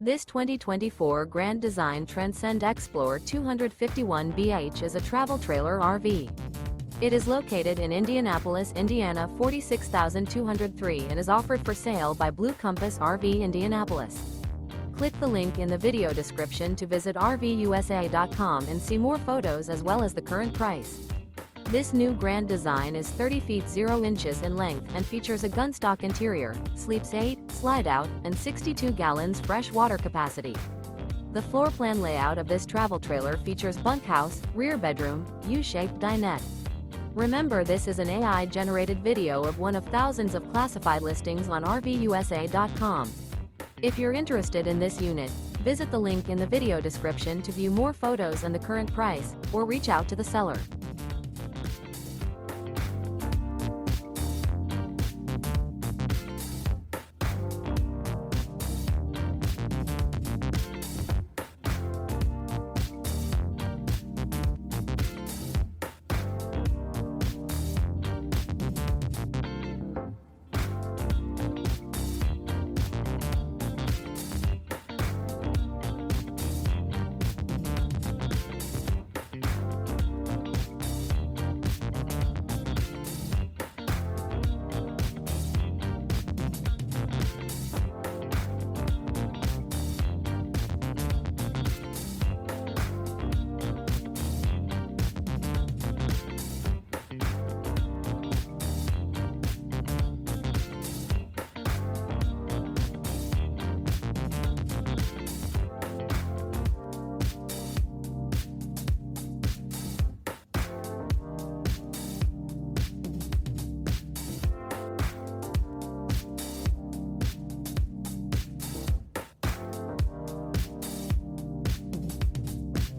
This 2024 Grand Design Transcend Xplor 251BH is a travel trailer RV. It is located in Indianapolis, Indiana 46203 and is offered for sale by Blue Compass RV Indianapolis. Click the link in the video description to visit RVUSA.com and see more photos as well as the current price. This new Grand Design is 30 feet 0 inches in length and features a GUNSTOCK interior, sleeps 8, Slideout, and 62 gallons fresh water capacity. The floor plan layout of this travel trailer features bunkhouse, rear bedroom, U-shaped dinette. Remember, this is an AI-generated video of one of thousands of classified listings on RVUSA.com. If you're interested in this unit, visit the link in the video description to view more photos and the current price, or reach out to the seller.